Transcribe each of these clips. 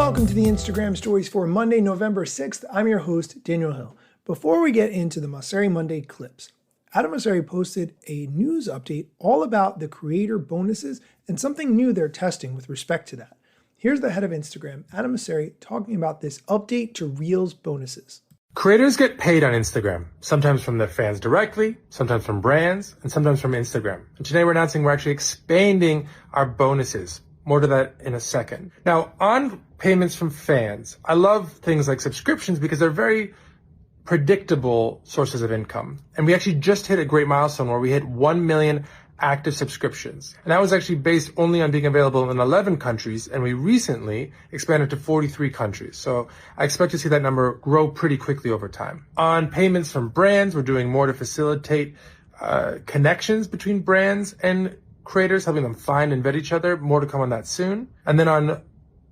Welcome to the Instagram stories for Monday, November 6th. I'm your host, Daniel Hill. Before we get into the Mosseri Monday clips, Adam Mosseri posted a news update all about the creator bonuses and something new they're testing with respect to that. Here's the head of Instagram, Adam Mosseri, talking about this update to Reels bonuses. Creators get paid on Instagram, sometimes from their fans directly, sometimes from brands, and sometimes from Instagram. And today we're announcing we're actually expanding our bonuses. More to that in a second. Now, on payments from fans, I love things like subscriptions because they're very predictable sources of income. And we actually just hit a great milestone where we hit 1 million active subscriptions. And that was actually based only on being available in 11 countries, and we recently expanded to 43 countries. So I expect to see that number grow pretty quickly over time. On payments from brands, we're doing more to facilitate connections between brands and creators, helping them find and vet each other. More to come on that soon. And then on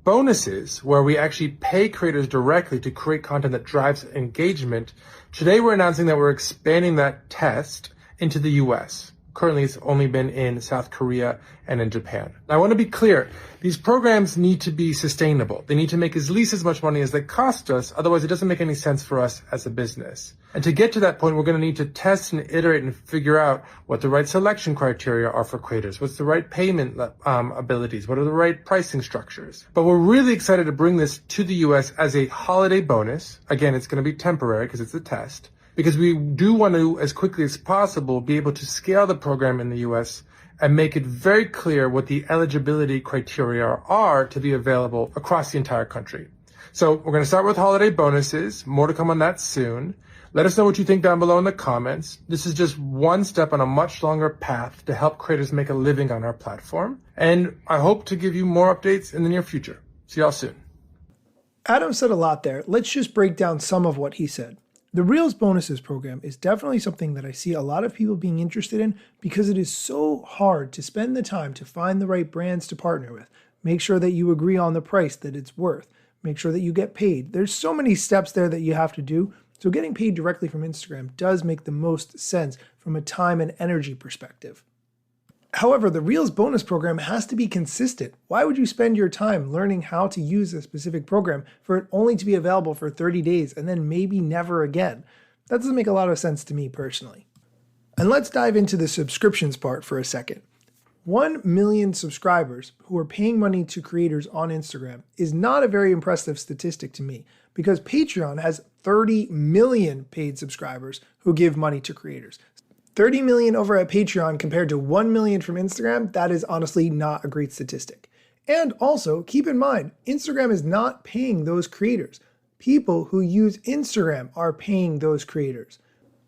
bonuses, where we actually pay creators directly to create content that drives engagement, today we're announcing that we're expanding that test into the US. Currently, it's only been in South Korea and in Japan. Now, I want to be clear. These programs need to be sustainable. They need to make at least as much money as they cost us. Otherwise, it doesn't make any sense for us as a business. And to get to that point, we're going to need to test and iterate and figure out what the right selection criteria are for creators. What's the right payment abilities? What are the right pricing structures? But we're really excited to bring this to the US as a holiday bonus. Again, it's going to be temporary because it's a test. Because we do want to, as quickly as possible, be able to scale the program in the US and make it very clear what the eligibility criteria are to be available across the entire country. So we're going to start with holiday bonuses. More to come on that soon. Let us know what you think down below in the comments. This is just one step on a much longer path to help creators make a living on our platform. And I hope to give you more updates in the near future. See y'all soon. Adam said a lot there. Let's just break down some of what he said. The Reels Bonuses program is definitely something that I see a lot of people being interested in because it is so hard to spend the time to find the right brands to partner with. Make sure that you agree on the price that it's worth. Make sure that you get paid. There's so many steps there that you have to do. So getting paid directly from Instagram does make the most sense from a time and energy perspective. However, the Reels bonus program has to be consistent. Why would you spend your time learning how to use a specific program for it only to be available for 30 days and then maybe never again? That doesn't make a lot of sense to me personally. And let's dive into the subscriptions part for a second. 1 million subscribers who are paying money to creators on Instagram is not a very impressive statistic to me because Patreon has 30 million paid subscribers who give money to creators. 30 million over at Patreon compared to 1 million from Instagram, that is honestly not a great statistic. And also, keep in mind, Instagram is not paying those creators. People who use Instagram are paying those creators.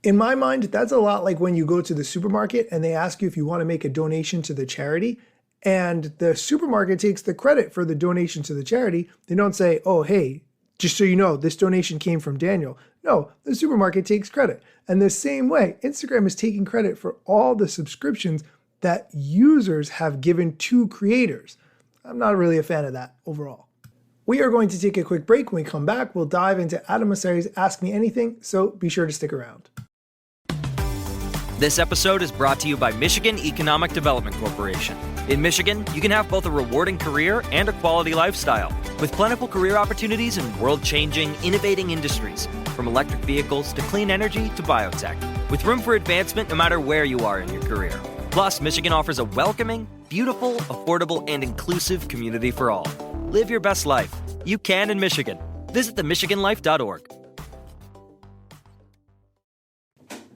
In my mind, that's a lot like when you go to the supermarket and they ask you if you want to make a donation to the charity, and the supermarket takes the credit for the donation to the charity. They don't say, oh, hey, just so you know, this donation came from Daniel. No, the supermarket takes credit. And the same way, Instagram is taking credit for all the subscriptions that users have given to creators. I'm not really a fan of that overall. We are going to take a quick break. When we come back, we'll dive into Adam Mosseri's Ask Me Anything, so be sure to stick around. This episode is brought to you by Michigan Economic Development Corporation. In Michigan, you can have both a rewarding career and a quality lifestyle, with plentiful career opportunities in world-changing, innovating industries, from electric vehicles to clean energy to biotech, with room for advancement no matter where you are in your career. Plus, Michigan offers a welcoming, beautiful, affordable, and inclusive community for all. Live your best life. You can in Michigan. Visit themichiganlife.org.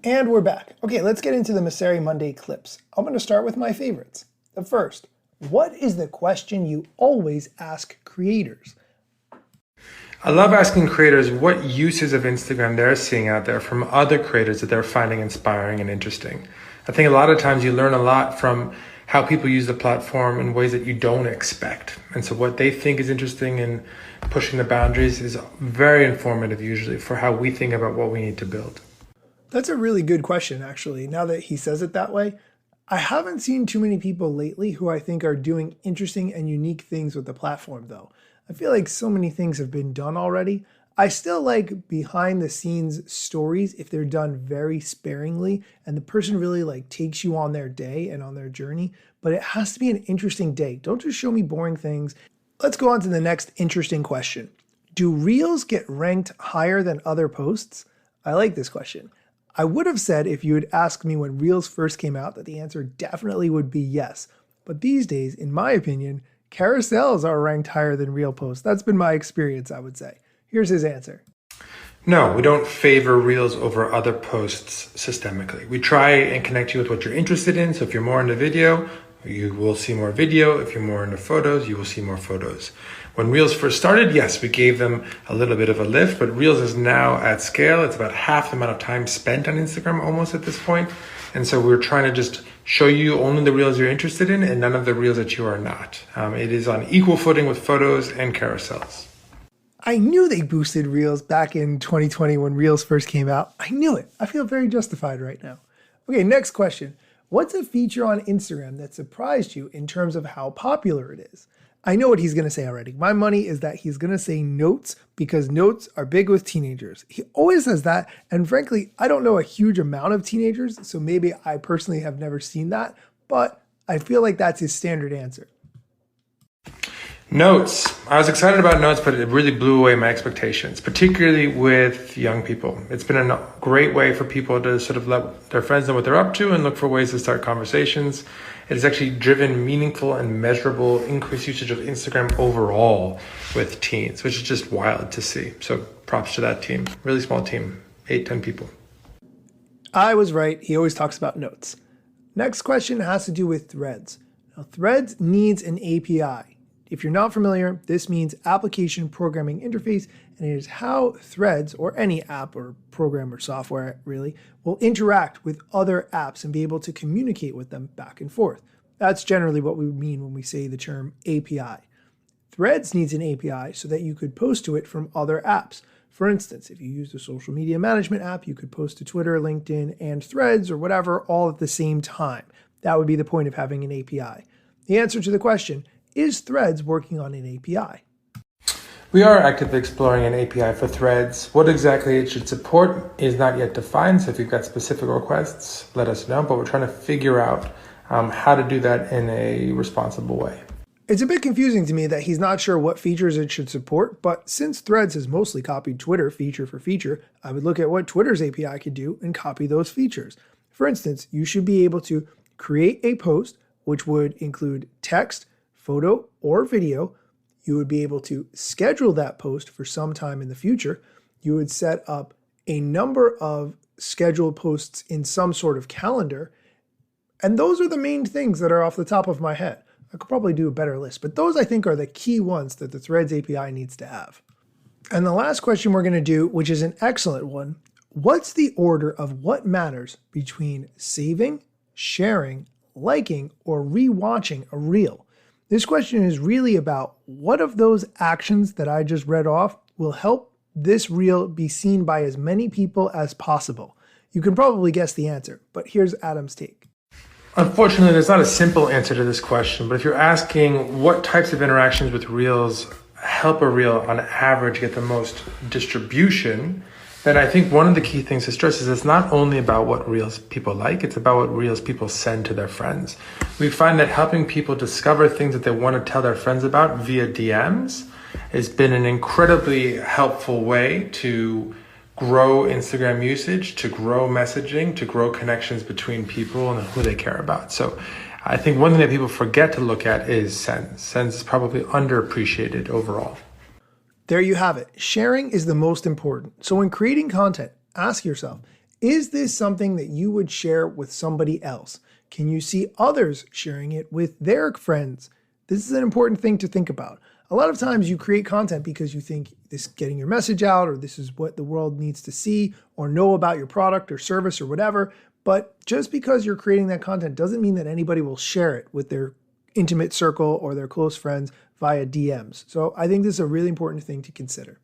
And we're back. Okay, let's get into the Mosseri Monday clips. I'm going to start with my favorites. The first, what is the question you always ask creators? I love asking creators what uses of Instagram they're seeing out there from other creators that they're finding inspiring and interesting. I think a lot of times you learn a lot from how people use the platform in ways that you don't expect. And so what they think is interesting in pushing the boundaries is very informative usually for how we think about what we need to build. That's a really good question, actually, now that he says it that way. I haven't seen too many people lately who I think are doing interesting and unique things with the platform, though. I feel like so many things have been done already. I still like behind the scenes stories if they're done very sparingly and the person really like takes you on their day and on their journey, but it has to be an interesting day. Don't just show me boring things. Let's go on to the next interesting question. Do Reels get ranked higher than other posts? I like this question. I would have said if you had asked me when Reels first came out that the answer definitely would be yes. But these days, in my opinion, carousels are ranked higher than Reel posts. That's been my experience, I would say. Here's his answer. No, we don't favor Reels over other posts systemically. We try and connect you with what you're interested in. So if you're more into video, you will see more video. If you're more into photos, you will see more photos. When Reels first started, yes, we gave them a little bit of a lift, but Reels is now at scale. It's about half the amount of time spent on Instagram almost at this point. And so we're trying to just show you only the Reels you're interested in and none of the Reels that you are not. It is on equal footing with photos and carousels. I knew they boosted Reels back in 2020 when Reels first came out. I knew it. I feel very justified right now. Okay, next question. What's a feature on Instagram that surprised you in terms of how popular it is? I know what he's going to say already. My money is that he's going to say notes because notes are big with teenagers. He always says that. And frankly, I don't know a huge amount of teenagers, so maybe I personally have never seen that, but I feel like that's his standard answer. Notes. I was excited about Notes, but it really blew away my expectations, particularly with young people. It's been a great way for people to sort of let their friends know what they're up to and look for ways to start conversations. It has actually driven meaningful and measurable increased usage of Instagram overall with teens, which is just wild to see. So props to that team. Really small team, 8-10 people. I was right. He always talks about Notes. Next question has to do with Threads. Now, Threads needs an API. If you're not familiar, this means Application Programming Interface, and it is how Threads, or any app or program or software really, will interact with other apps and be able to communicate with them back and forth. That's generally what we mean when we say the term API. Threads needs an API so that you could post to it from other apps. For instance, if you use the social media management app, you could post to Twitter, LinkedIn, and Threads, or whatever, all at the same time. That would be the point of having an API. The answer to the question, is Threads working on an API? We are actively exploring an API for Threads. What exactly it should support is not yet defined, so if you've got specific requests, let us know, but we're trying to figure out how to do that in a responsible way. It's a bit confusing to me that he's not sure what features it should support, but since Threads has mostly copied Twitter feature for feature, I would look at what Twitter's API could do and copy those features. For instance, you should be able to create a post, which would include text, photo, or video. You would be able to schedule that post for some time in the future. You would set up a number of scheduled posts in some sort of calendar. And those are the main things that are off the top of my head. I could probably do a better list, but those I think are the key ones that the Threads API needs to have. And the last question we're going to do, which is an excellent one, what's the order of what matters between saving, sharing, liking, or rewatching a reel? This question is really about what of those actions that I just read off will help this reel be seen by as many people as possible. You can probably guess the answer, but here's Adam's take. Unfortunately, there's not a simple answer to this question, but if you're asking what types of interactions with Reels help a reel on average get the most distribution, then I think one of the key things to stress is it's not only about what Reels people like, it's about what Reels people send to their friends. We find that helping people discover things that they want to tell their friends about via DMs has been an incredibly helpful way to grow Instagram usage, to grow messaging, to grow connections between people and who they care about. So I think one thing that people forget to look at is sends. Sends is probably underappreciated overall. There you have it. Sharing is the most important. So when creating content, ask yourself, is this something that you would share with somebody else? Can you see others sharing it with their friends? This is an important thing to think about. A lot of times you create content because you think this is getting your message out, or this is what the world needs to see or know about your product or service or whatever. But just because you're creating that content doesn't mean that anybody will share it with their intimate circle or their close friends via DMs. So I think this is a really important thing to consider.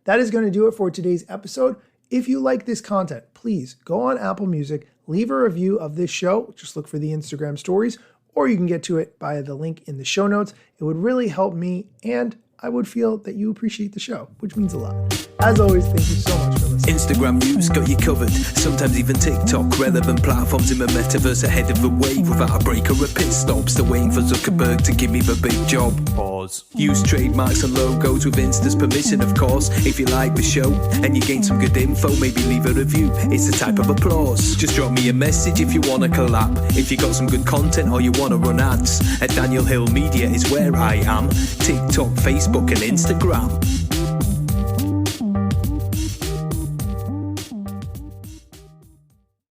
That is going to do it for today's episode. If you like this content, please go on Apple Music, leave a review of this show. Just look for the Instagram stories, or you can get to it via the link in the show notes. It would really help me, and I would feel that you appreciate the show, which means a lot. As always, thank you so much for listening. Instagram news got you covered. Sometimes even TikTok. Relevant platforms in the metaverse ahead of the wave. Without a break or a pit stop. Still waiting for Zuckerberg to give me the big job. Pause. Use trademarks and logos with Insta's permission, of course. If you like the show and you gain some good info, maybe leave a review. It's the type of applause. Just drop me a message if you want to collab. If you got some good content or you want to run ads. At Daniel Hill Media is where I am. TikTok, Facebook and Instagram.